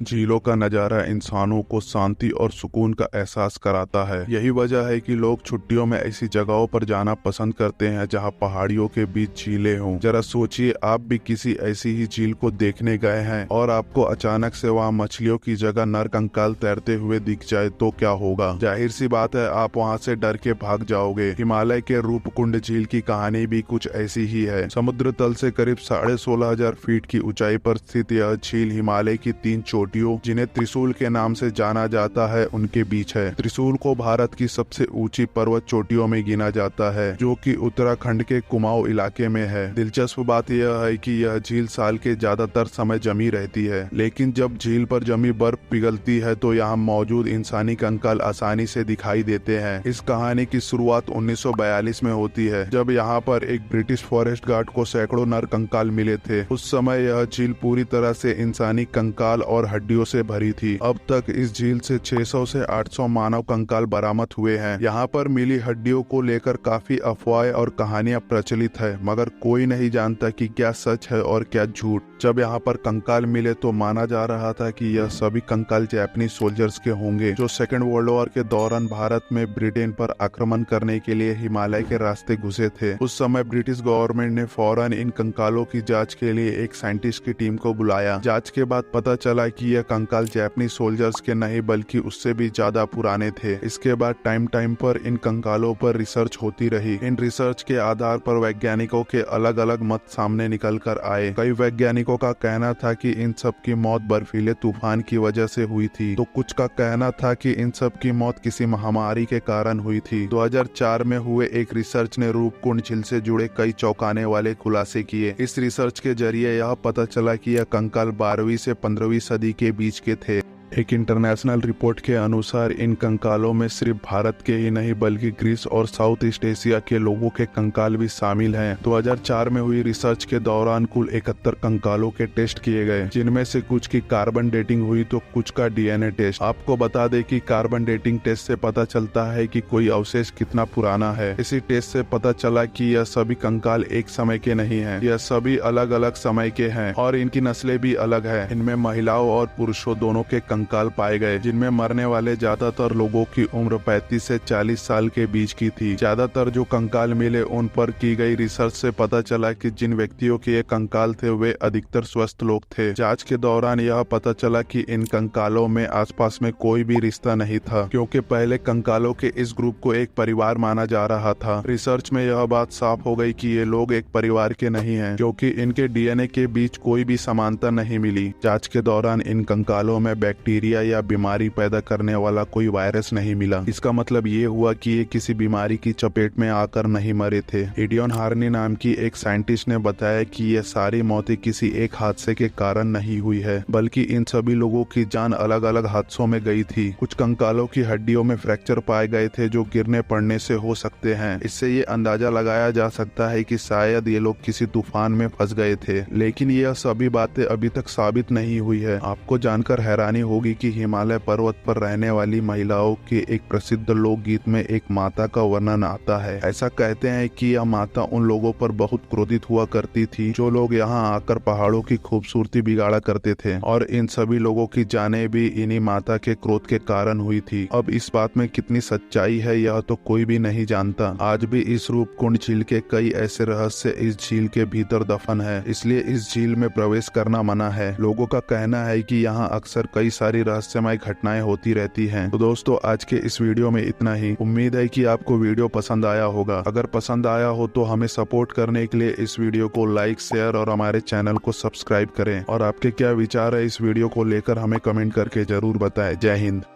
झीलों का नज़ारा इंसानों को शांति और सुकून का एहसास कराता है। यही वजह है कि लोग छुट्टियों में ऐसी जगहों पर जाना पसंद करते हैं जहां पहाड़ियों के बीच झीलें हों। जरा सोचिए, आप भी किसी ऐसी ही झील को देखने गए हैं और आपको अचानक से वहां मछलियों की जगह नरकंकाल तैरते हुए दिख जाए तो क्या होगा? जाहिर सी बात है, आप वहां से डर के भाग जाओगे। हिमालय के रूपकुंड झील की कहानी भी कुछ ऐसी ही है। समुद्र तल से करीब 16,500 फीट की ऊंचाई पर स्थित यह झील हिमालय की 3 चोटियों, जिन्हें त्रिशूल के नाम से जाना जाता है, उनके बीच है। त्रिशूल को भारत की सबसे ऊंची पर्वत चोटियों में गिना जाता है, जो कि उत्तराखंड के कुमाऊं इलाके में है। दिलचस्प बात यह है कि यह झील साल के ज्यादातर समय जमी रहती है, लेकिन जब झील पर जमी बर्फ पिघलती है तो यहाँ मौजूद इंसानी कंकाल आसानी से दिखाई देते हैं। इस कहानी की शुरुआत 1942 में होती है, जब यहाँ पर एक ब्रिटिश फॉरेस्ट गार्ड को सैकड़ों नर कंकाल मिले थे। उस समय यह झील पूरी तरह से इंसानी कंकाल और हड्डियों से भरी थी। अब तक इस झील से 600 से 800 मानव कंकाल बरामद हुए हैं। यहाँ पर मिली हड्डियों को लेकर काफी अफवाहें और कहानियां प्रचलित है, मगर कोई नहीं जानता कि क्या सच है और क्या झूठ। जब यहाँ पर कंकाल मिले तो माना जा रहा था कि यह सभी कंकाल जापानी सोल्जर्स के होंगे, जो सेकेंड वर्ल्ड वॉर के दौरान भारत में ब्रिटेन पर आक्रमण करने के लिए हिमालय के रास्ते घुसे थे। उस समय ब्रिटिश गवर्नमेंट ने फौरन इन कंकालों की जांच के लिए एक साइंटिस्ट की टीम को बुलाया। जांच के बाद पता चला कि यह कंकाल जापानी सोल्जर्स के नहीं बल्कि उससे भी ज्यादा पुराने थे। इसके बाद टाइम टाइम पर इन कंकालों पर रिसर्च होती रही। इन रिसर्च के आधार पर वैज्ञानिकों के अलग अलग मत सामने निकल कर आए। कई वैज्ञानिकों का कहना था कि इन सब की मौत बर्फीले तूफान की वजह से हुई थी, तो कुछ का कहना था कि इन सब की मौत किसी महामारी के कारण हुई थी। 2004 में हुए एक रिसर्च ने रूपकुंड झील से जुड़े कई चौंकाने वाले खुलासे किए। इस रिसर्च के जरिए यह पता चला कि यह कंकाल 12वीं से 15वीं सदी के बीच के थे। एक इंटरनेशनल रिपोर्ट के अनुसार इन कंकालों में सिर्फ भारत के ही नहीं बल्कि ग्रीस और साउथ ईस्ट एशिया के लोगों के कंकाल भी शामिल हैं। 2004 में हुई रिसर्च के दौरान कुल 71 कंकालों के टेस्ट किए गए, जिनमें से कुछ की कार्बन डेटिंग हुई तो कुछ का डीएनए टेस्ट। आपको बता दें कि कार्बन डेटिंग टेस्ट से पता चलता है कि कोई अवशेष कितना पुराना है। इसी टेस्ट से पता चला कि यह सभी कंकाल एक समय के नहीं हैं, यह सभी अलग अलग समय के हैं और इनकी नस्लें भी अलग है। इनमें महिलाओं और पुरुषों दोनों के कंकाल पाए गए, जिनमें मरने वाले ज्यादातर लोगों की उम्र 35 से 40 साल के बीच की थी। ज्यादातर जो कंकाल मिले उन पर की गई रिसर्च से पता चला कि जिन व्यक्तियों के ये कंकाल थे वे अधिकतर स्वस्थ लोग थे। जांच के दौरान यह पता चला कि इन कंकालों में आसपास में कोई भी रिश्ता नहीं था, क्योंकि पहले कंकालों के इस ग्रुप को एक परिवार माना जा रहा था। रिसर्च में यह बात साफ हो गई कि ये लोग एक परिवार के नहीं हैं, क्योंकि इनके डीएनए के बीच कोई भी समानता नहीं मिली। जांच के दौरान इन कंकालों में बैक्टीरिया या बीमारी पैदा करने वाला कोई वायरस नहीं मिला। इसका मतलब ये हुआ कि ये किसी बीमारी की चपेट में आकर नहीं मरे थे। एडियन हार्नी नाम की एक साइंटिस्ट ने बताया कि ये सारी मौतें किसी एक हादसे के कारण नहीं हुई है, बल्कि इन सभी लोगों की जान अलग अलग हादसों में गई थी। कुछ कंकालों की हड्डियों में फ्रैक्चर पाए गए थे जो गिरने पड़ने से हो सकते हैं। इससे ये अंदाजा लगाया जा सकता है कि शायद ये लोग किसी तूफान में फंस गए थे, लेकिन यह सभी बातें अभी तक साबित नहीं हुई है। आपको जानकर हैरानी होगी कि हिमालय पर्वत पर रहने वाली महिलाओं के एक प्रसिद्ध लोकगीत में एक माता का वर्णन आता है। ऐसा कहते हैं कि यह माता उन लोगों पर बहुत क्रोधित हुआ करती थी जो लोग यहाँ आकर पहाड़ों की खूबसूरती बिगाड़ा करते थे, और इन सभी लोगों की जानें भी इन्हीं माता के क्रोध के कारण हुई थी। अब इस बात में कितनी सच्चाई है यह तो कोई भी नहीं जानता। आज भी इस रूपकुंड झील के कई ऐसे रहस्य इस झील के भीतर दफन है, इसलिए इस झील में प्रवेश करना मना है। लोगों का कहना है कि यहाँ अक्सर कई सारी रहस्यमय घटनाएं होती रहती हैं। तो दोस्तों, आज के इस वीडियो में इतना ही। उम्मीद है कि आपको वीडियो पसंद आया होगा। अगर पसंद आया हो तो हमें सपोर्ट करने के लिए इस वीडियो को लाइक, शेयर और हमारे चैनल को सब्सक्राइब करें। और आपके क्या विचार है इस वीडियो को लेकर हमें कमेंट करके जरूर बताएं। जय हिंद।